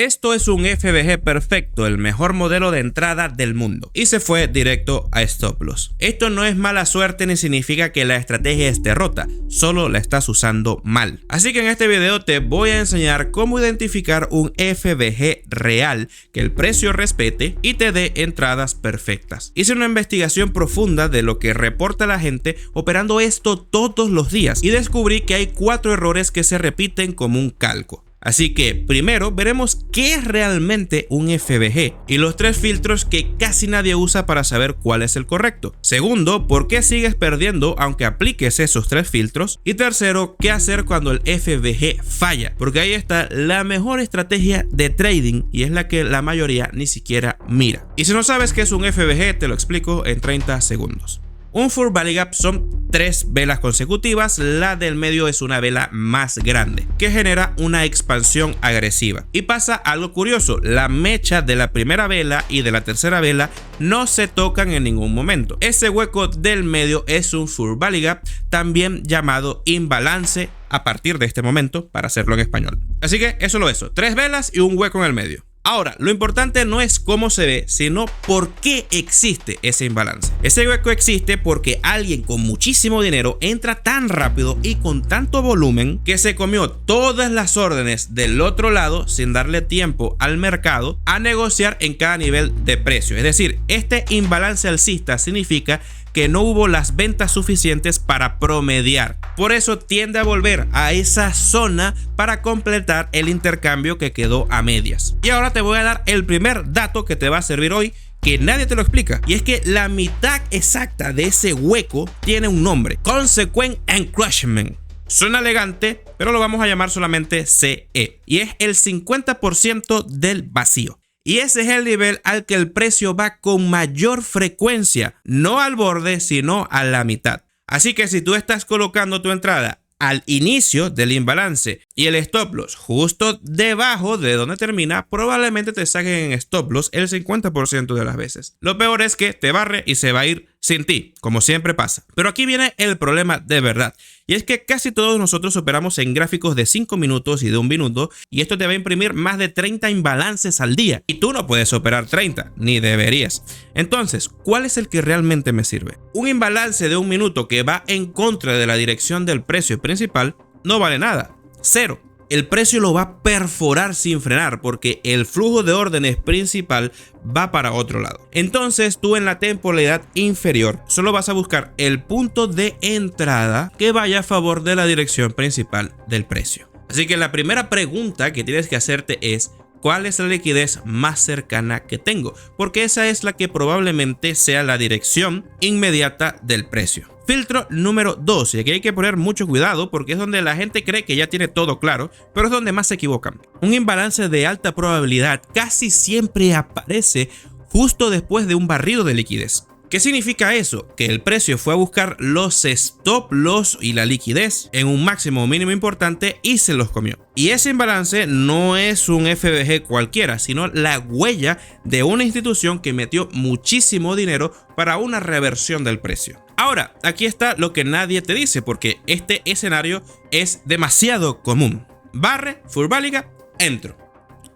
Esto es un FVG perfecto, el mejor modelo de entrada del mundo, y se fue directo a stop loss. Esto no es mala suerte ni significa que la estrategia esté rota, solo la estás usando mal. Así que en este video te voy a enseñar cómo identificar un FVG real que el precio respete y te dé entradas perfectas. Hice una investigación profunda de lo que reporta la gente operando esto todos los días y descubrí que hay 4 errores que se repiten como un calco. Así que primero veremos qué es realmente un FVG y los 3 filtros que casi nadie usa para saber cuál es el correcto. Segundo, por qué sigues perdiendo aunque apliques esos 3 filtros. Y tercero, qué hacer cuando el FVG falla, porque ahí está la mejor estrategia de trading y es la que la mayoría ni siquiera mira. Y si no sabes qué es un FVG, te lo explico en 30 segundos. Un Full Belly Gap son 3 velas consecutivas, la del medio es una vela más grande que genera una expansión agresiva. Y pasa algo curioso, la mecha de la primera vela y de la tercera vela no se tocan en ningún momento. Ese hueco del medio es un Full Belly Gap, también llamado imbalance a partir de este momento para hacerlo en español. Así que eso lo es, 3 velas y un hueco en el medio. Ahora, lo importante no es cómo se ve, sino por qué existe ese imbalance. Ese hueco existe porque alguien con muchísimo dinero entra tan rápido y con tanto volumen que se comió todas las órdenes del otro lado sin darle tiempo al mercado a negociar en cada nivel de precio. Es decir, este imbalance alcista significa que no hubo las ventas suficientes para promediar. Por eso tiende a volver a esa zona para completar el intercambio que quedó a medias. Y ahora te voy a dar el primer dato que te va a servir hoy, que nadie te lo explica, y es que la mitad exacta de ese hueco tiene un nombre: Consequent Encroachment. Suena elegante, pero lo vamos a llamar solamente CE, y es el 50% del vacío. Y ese es el nivel al que el precio va con mayor frecuencia, no al borde, sino a la mitad. Así que si tú estás colocando tu entrada al inicio del imbalance y el stop loss justo debajo de donde termina, probablemente te saquen en stop loss el 50% de las veces. Lo peor es que te barre y se va a ir sin ti, como siempre pasa. Pero aquí viene el problema de verdad, y es que casi todos nosotros operamos en gráficos de 5 minutos y de 1 minuto, y esto te va a imprimir más de 30 imbalances al día, y tú no puedes operar 30, ni deberías. Entonces, ¿cuál es el que realmente me sirve? Un imbalance de 1 minuto que va en contra de la dirección del precio principal no vale nada, 0. El precio lo va a perforar sin frenar porque el flujo de órdenes principal va para otro lado. Entonces tú en la temporalidad inferior solo vas a buscar el punto de entrada que vaya a favor de la dirección principal del precio. Así que la primera pregunta que tienes que hacerte es: ¿cuál es la liquidez más cercana que tengo? Porque esa es la que probablemente sea la dirección inmediata del precio. Filtro número 2, y aquí hay que poner mucho cuidado porque es donde la gente cree que ya tiene todo claro, pero es donde más se equivocan. Un imbalance de alta probabilidad casi siempre aparece justo después de un barrido de liquidez. ¿Qué significa eso? Que el precio fue a buscar los stop loss y la liquidez en un máximo o mínimo importante y se los comió. Y ese imbalance no es un FVG cualquiera, sino la huella de una institución que metió muchísimo dinero para una reversión del precio. Ahora, aquí está lo que nadie te dice, porque este escenario es demasiado común. Barre, Full Belly Gap, entro.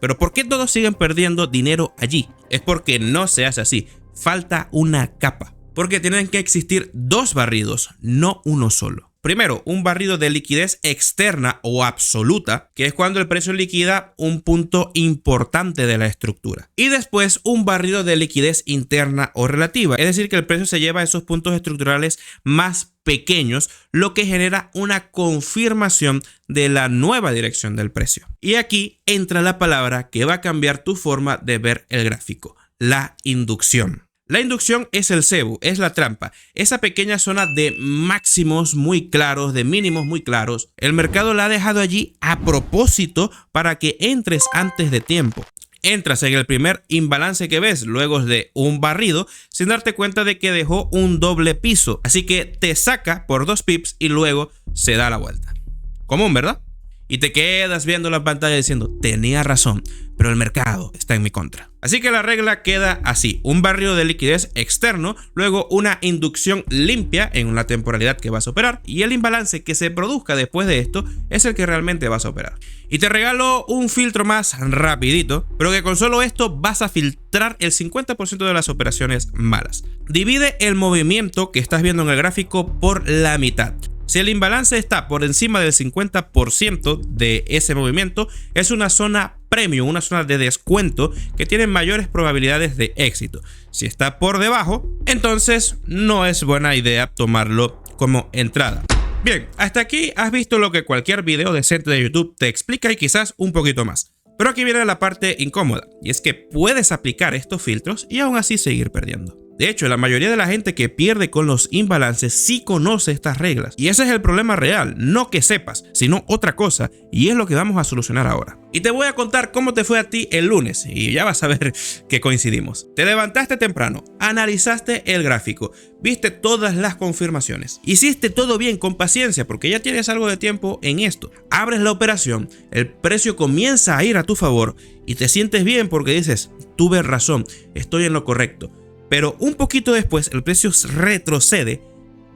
Pero ¿por qué todos siguen perdiendo dinero allí? Es porque no se hace así. Falta una capa, porque tienen que existir 2 barridos, no uno solo. Primero, un barrido de liquidez externa o absoluta, que es cuando el precio liquida un punto importante de la estructura. Y después, un barrido de liquidez interna o relativa, es decir, que el precio se lleva a esos puntos estructurales más pequeños, lo que genera una confirmación de la nueva dirección del precio. Y aquí entra la palabra que va a cambiar tu forma de ver el gráfico: la inducción. La inducción es el cebu, es la trampa, esa pequeña zona de máximos muy claros, de mínimos muy claros. El mercado la ha dejado allí a propósito para que entres antes de tiempo. Entras en el primer imbalance que ves luego de un barrido sin darte cuenta de que dejó un doble piso. Así que te saca por 2 pips y luego se da la vuelta. Común, ¿verdad? Y te quedas viendo la pantalla diciendo: tenía razón, pero el mercado está en mi contra. Así que la regla queda así: un barrido de liquidez externo, luego una inducción limpia en la temporalidad que vas a operar, y el imbalance que se produzca después de esto es el que realmente vas a operar. Y te regalo un filtro más rapidito, pero que con solo esto vas a filtrar el 50% de las operaciones malas. Divide el movimiento que estás viendo en el gráfico por la mitad. Si el imbalance está por encima del 50% de ese movimiento, es una zona premium, una zona de descuento que tiene mayores probabilidades de éxito. Si está por debajo, entonces no es buena idea tomarlo como entrada. Bien, hasta aquí has visto lo que cualquier video decente de YouTube te explica y quizás un poquito más. Pero aquí viene la parte incómoda, y es que puedes aplicar estos filtros y aún así seguir perdiendo. De hecho, la mayoría de la gente que pierde con los imbalances sí conoce estas reglas, y ese es el problema real, no que sepas, sino otra cosa, y es lo que vamos a solucionar ahora. Y te voy a contar cómo te fue a ti el lunes, y ya vas a ver que coincidimos. Te levantaste temprano, analizaste el gráfico, viste todas las confirmaciones, hiciste todo bien con paciencia porque ya tienes algo de tiempo en esto. Abres la operación, el precio comienza a ir a tu favor y te sientes bien porque dices, tuve razón, estoy en lo correcto. Pero un poquito después el precio retrocede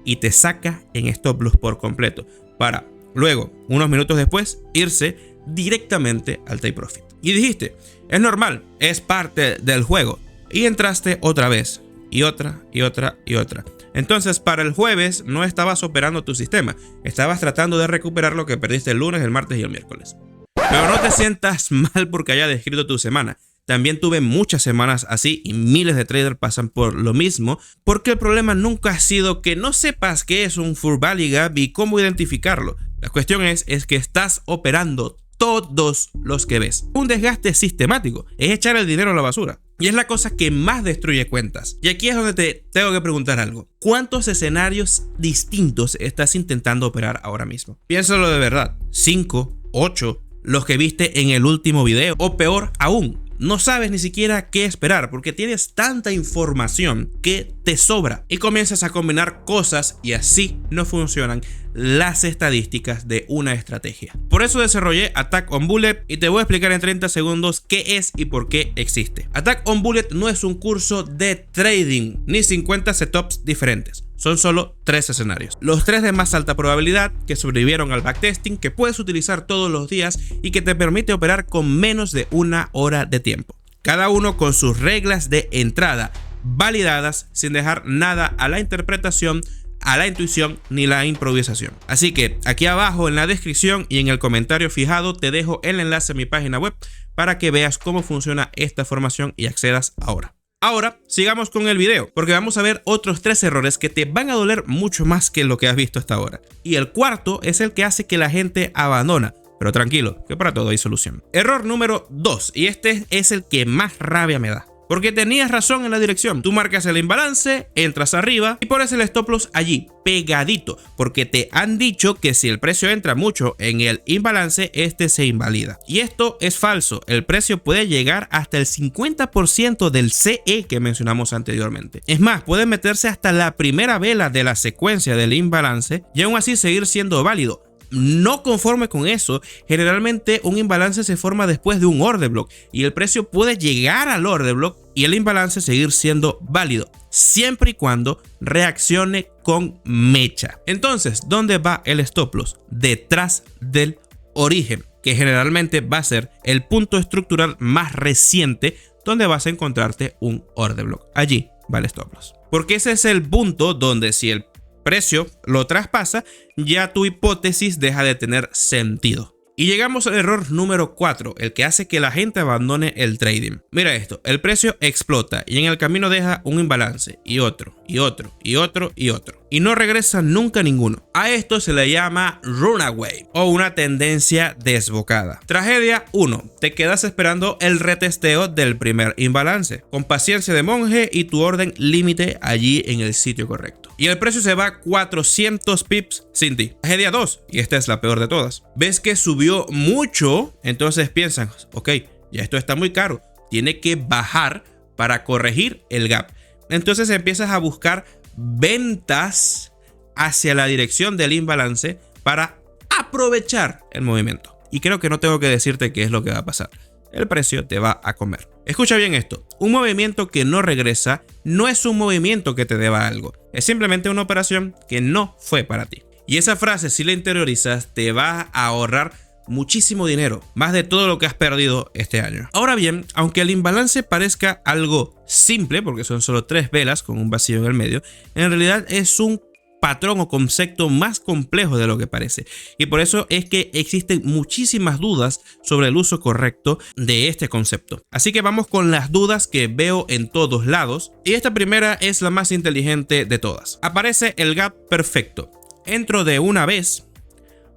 y te saca en stop loss por completo, para luego, unos minutos después, irse directamente al take profit. Y dijiste, es normal, es parte del juego. Y entraste otra vez, y otra, y otra, y otra. Entonces, para el jueves no estabas operando tu sistema, estabas tratando de recuperar lo que perdiste el lunes, el martes y el miércoles. Pero no te sientas mal porque haya descrito tu semana. También tuve muchas semanas así y miles de traders pasan por lo mismo, porque el problema nunca ha sido que no sepas qué es un Fair Value Gap y cómo identificarlo. La cuestión es que estás operando todos los que ves. Un desgaste sistemático es echar el dinero a la basura. Y es la cosa que más destruye cuentas. Y aquí es donde te tengo que preguntar algo. ¿Cuántos escenarios distintos estás intentando operar ahora mismo? Piénsalo de verdad. 5, 8, los que viste en el último video, o peor aún, no sabes ni siquiera qué esperar porque tienes tanta información que te sobra y comienzas a combinar cosas y así no funcionan las estadísticas de una estrategia. Por eso desarrollé Attack on Bullet y te voy a explicar en 30 segundos qué es y por qué existe. Attack on Bullet no es un curso de trading ni 50 setups diferentes. Son solo 3 escenarios. Los 3 de más alta probabilidad que sobrevivieron al backtesting, que puedes utilizar todos los días y que te permite operar con menos de una hora de tiempo. Cada uno con sus reglas de entrada validadas sin dejar nada a la interpretación, a la intuición ni la improvisación. Así que aquí abajo en la descripción y en el comentario fijado te dejo el enlace a mi página web para que veas cómo funciona esta formación y accedas ahora. Ahora sigamos con el video porque vamos a ver otros 3 errores que te van a doler mucho más que lo que has visto hasta ahora. Y el cuarto es el que hace que la gente abandona. Pero tranquilo, que para todo hay solución. Error número 2, y este es el que más rabia me da. Porque tenías razón en la dirección. Tú marcas el imbalance, entras arriba y pones el stop loss allí, pegadito. Porque te han dicho que si el precio entra mucho en el imbalance, este se invalida. Y esto es falso. El precio puede llegar hasta el 50% del CE que mencionamos anteriormente. Es más, puede meterse hasta la primera vela de la secuencia del imbalance y aún así seguir siendo válido. No conforme con eso, generalmente un imbalance se forma después de un order block y el precio puede llegar al order block y el imbalance seguir siendo válido, siempre y cuando reaccione con mecha. Entonces, ¿dónde va el stop loss? Detrás del origen, que generalmente va a ser el punto estructural más reciente donde vas a encontrarte un order block. Allí va el stop loss. Porque ese es el punto donde si el precio lo traspasa, ya tu hipótesis deja de tener sentido. Y llegamos al error número 4, el que hace que la gente abandone el trading. Mira esto, el precio explota y en el camino deja un imbalance y otro, y otro, y otro, y otro. Y no regresa nunca ninguno. A esto se le llama runaway o una tendencia desbocada. Tragedia 1. Te quedas esperando el retesteo del primer imbalance, con paciencia de monje y tu orden límite allí en el sitio correcto. Y el precio se va 400 pips sin ti. Tragedia 2, y esta es la peor de todas. Ves que subió mucho, entonces piensan, ok, ya esto está muy caro, tiene que bajar para corregir el gap. Entonces empiezas a buscar ventas hacia la dirección del imbalance para aprovechar el movimiento. Y creo que no tengo que decirte qué es lo que va a pasar. el precio te va a comer. Escucha bien esto, un movimiento que no regresa no es un movimiento que te deba algo, es simplemente una operación que no fue para ti. Y esa frase, si la interiorizas, te va a ahorrar muchísimo dinero, más de todo lo que has perdido este año. Ahora bien, aunque el imbalance parezca algo simple, porque son solo 3 velas con un vacío en el medio, en realidad es un patrón o concepto más complejo de lo que parece, y por eso es que existen muchísimas dudas sobre el uso correcto de este concepto. Así que vamos con las dudas que veo en todos lados, y esta primera es la más inteligente de todas. Aparece el gap perfecto. ¿Entro de una vez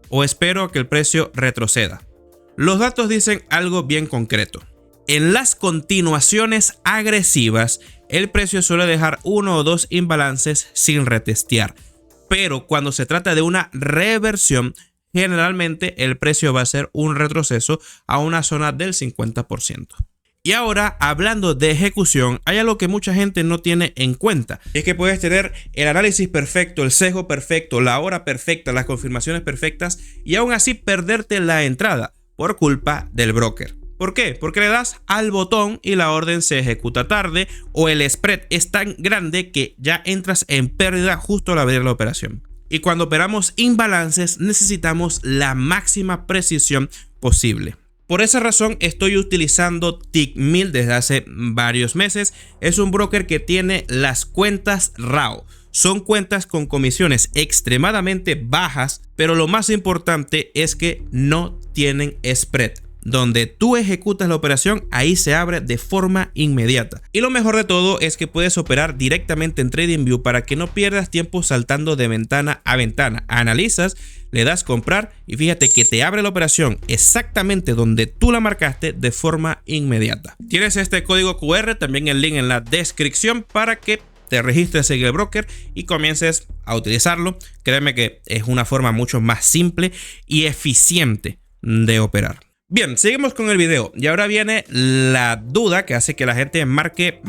o espero que el precio retroceda? Los datos dicen algo bien concreto. En las continuaciones agresivas, el precio suele dejar 1 o 2 imbalances sin retestear. Pero cuando se trata de una reversión, generalmente el precio va a ser un retroceso a una zona del 50%. Y ahora, hablando de ejecución, hay algo que mucha gente no tiene en cuenta. Es que puedes tener el análisis perfecto, el sesgo perfecto, la hora perfecta, las confirmaciones perfectas y aún así perderte la entrada por culpa del broker. ¿Por qué? Porque le das al botón y la orden se ejecuta tarde, o el spread es tan grande que ya entras en pérdida justo al abrir la operación. Y cuando operamos imbalances necesitamos la máxima precisión posible. Por esa razón estoy utilizando Tickmill desde hace varios meses. Es un broker que tiene las cuentas RAW. Son cuentas con comisiones extremadamente bajas, pero lo más importante es que no tienen spread. Donde tú ejecutas la operación, ahí se abre de forma inmediata. Y lo mejor de todo es que puedes operar directamente en TradingView para que no pierdas tiempo saltando de ventana a ventana. Analizas, le das comprar y fíjate que te abre la operación exactamente donde tú la marcaste de forma inmediata. Tienes este código QR, también el link en la descripción para que te registres en el broker y comiences a utilizarlo. Créeme que es una forma mucho más simple y eficiente de operar. Bien, seguimos con el video y ahora viene la duda que hace que la gente marque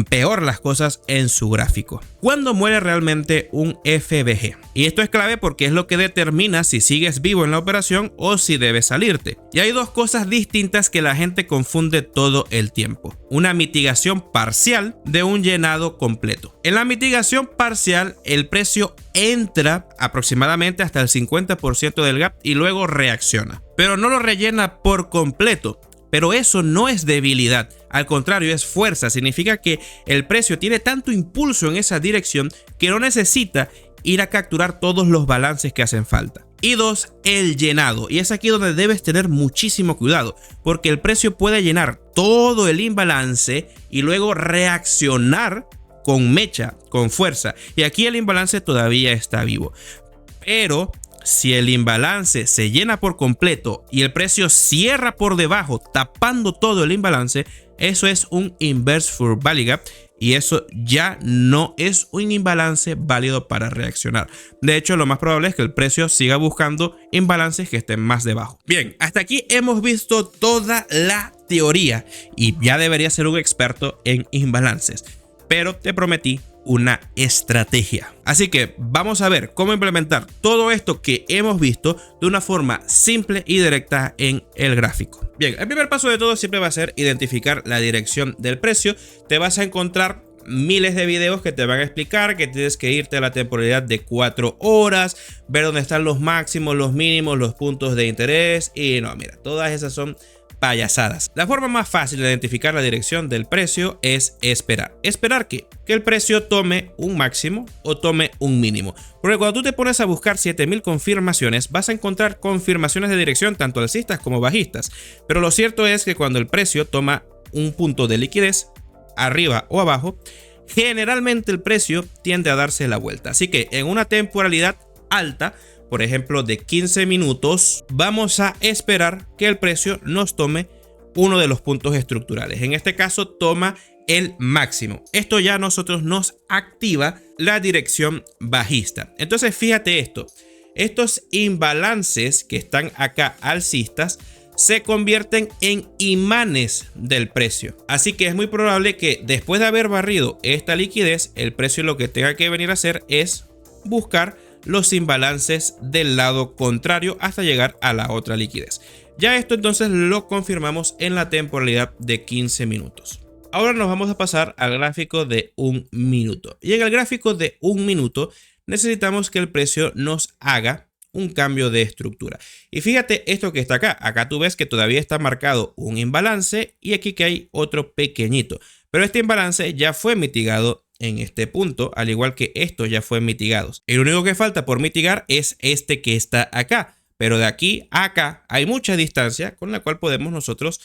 peor las cosas en su gráfico. ¿Cuándo muere realmente un FVG? Y esto es clave porque es lo que determina si sigues vivo en la operación o si debes salirte. Y hay dos cosas distintas que la gente confunde todo el tiempo. Una mitigación parcial de un llenado completo. En la mitigación parcial, el precio entra aproximadamente hasta el 50% del gap y luego reacciona. Pero no lo rellena por completo. Pero eso no es debilidad, al contrario es fuerza. Significa que el precio tiene tanto impulso en esa dirección que no necesita ir a capturar todos los balances que hacen falta. Y dos, el llenado. Y es aquí donde debes tener muchísimo cuidado, porque el precio puede llenar todo el imbalance y luego reaccionar con mecha, con fuerza. Y aquí el imbalance todavía está vivo. Pero si el imbalance se llena por completo y el precio cierra por debajo tapando todo el imbalance, eso es un inverse for value gap y eso ya no es un imbalance válido para reaccionar. De hecho, lo más probable es que el precio siga buscando imbalances que estén más debajo. Bien, hasta aquí hemos visto toda la teoría y ya debería ser un experto en imbalances, pero te prometí una estrategia. Así que vamos a ver cómo implementar todo esto que hemos visto de una forma simple y directa en el gráfico. Bien, el primer paso de todo siempre va a ser identificar la dirección del precio. Te vas a encontrar miles de videos que te van a explicar que tienes que irte a la temporalidad de 4 horas, ver dónde están los máximos, los mínimos, los puntos de interés y no, mira, todas esas son payasadas. La forma más fácil de identificar la dirección del precio es esperar. ¿Esperar qué? Que el precio tome un máximo o tome un mínimo. Porque cuando tú te pones a buscar 7000 confirmaciones, vas a encontrar confirmaciones de dirección tanto alcistas como bajistas. Pero lo cierto es que cuando el precio toma un punto de liquidez, arriba o abajo, generalmente el precio tiende a darse la vuelta. Así que en una temporalidad alta, por ejemplo de 15 minutos, vamos a esperar que el precio nos tome uno de los puntos estructurales. En este caso toma el máximo. Esto ya a nosotros nos activa la dirección bajista. Entonces fíjate esto, estos imbalances que están acá alcistas se convierten en imanes del precio. Así que es muy probable que después de haber barrido esta liquidez, el precio lo que tenga que venir a hacer es buscar los imbalances del lado contrario hasta llegar a la otra liquidez. Ya esto entonces lo confirmamos en la temporalidad de 15 minutos. Ahora nos vamos a pasar al gráfico de 1 minuto. Y en el gráfico de 1 minuto necesitamos que el precio nos haga un cambio de estructura. Y fíjate esto que está acá. Acá tú ves que todavía está marcado un imbalance y aquí que hay otro pequeñito. Pero este imbalance ya fue mitigado en este punto, al igual que estos ya fueron mitigados. El único que falta por mitigar es este que está acá. Pero de aquí a acá hay mucha distancia con la cual podemos nosotros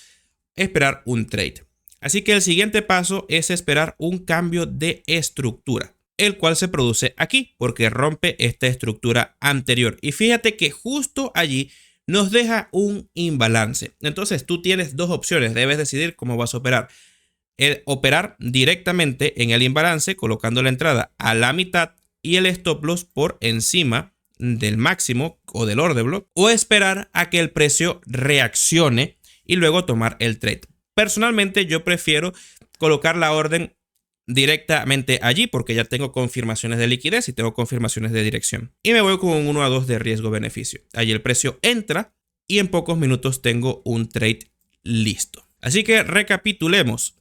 esperar un trade. Así que el siguiente paso es esperar un cambio de estructura, el cual se produce aquí porque rompe esta estructura anterior. Y fíjate que justo allí nos deja un imbalance. Entonces tú tienes dos opciones, debes decidir cómo vas a operar. Operar directamente en el imbalance colocando la entrada a la mitad y el stop loss por encima del máximo o del order block, o esperar a que el precio reaccione y luego tomar el trade. Personalmente yo prefiero colocar la orden directamente allí porque ya tengo confirmaciones de liquidez y tengo confirmaciones de dirección. Y me voy con un 1 a 2 de riesgo-beneficio. Allí el precio entra y en pocos minutos tengo un trade listo. Así que recapitulemos.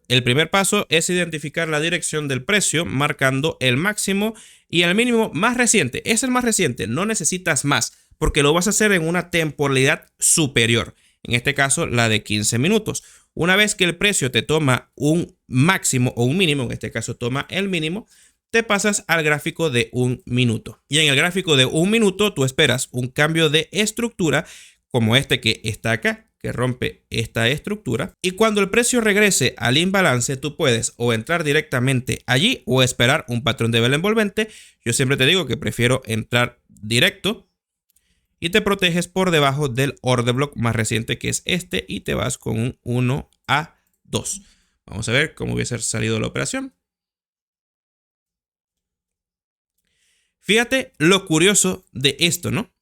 El primer paso es identificar la dirección del precio marcando el máximo y el mínimo más reciente. Es el más reciente, no necesitas más porque lo vas a hacer en una temporalidad superior. En este caso la de 15 minutos. Una vez que el precio te toma un máximo o un mínimo, en este caso toma el mínimo, te pasas al gráfico de 1 minuto. Y en el gráfico de 1 minuto tú esperas un cambio de estructura como este que está acá, que rompe esta estructura. Y cuando el precio regrese al imbalance, tú puedes o entrar directamente allí o esperar un patrón de vela envolvente. Yo siempre te digo que prefiero entrar directo y te proteges por debajo del order block más reciente que es este y te vas con un 1 a 2. Vamos a ver cómo hubiese salido la operación. Fíjate lo curioso de esto, ¿no?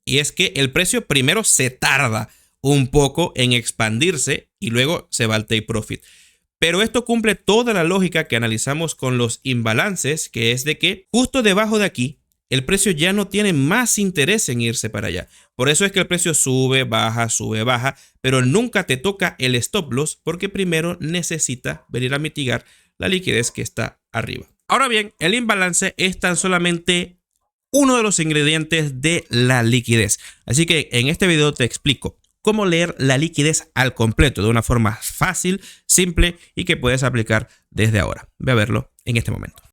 Y es que el precio primero se tarda un poco en expandirse y luego se va al take profit. Pero esto cumple toda la lógica que analizamos con los imbalances, que es de que justo debajo de aquí el precio ya no tiene más interés en irse para allá. Por eso es que el precio sube, baja, pero nunca te toca el stop loss porque primero necesita venir a mitigar la liquidez que está arriba. Ahora bien, el imbalance es tan solamente uno de los ingredientes de la liquidez. Así que en este video te explico cómo leer la liquidez al completo de una forma fácil, simple y que puedes aplicar desde ahora. Ve a verlo en este momento.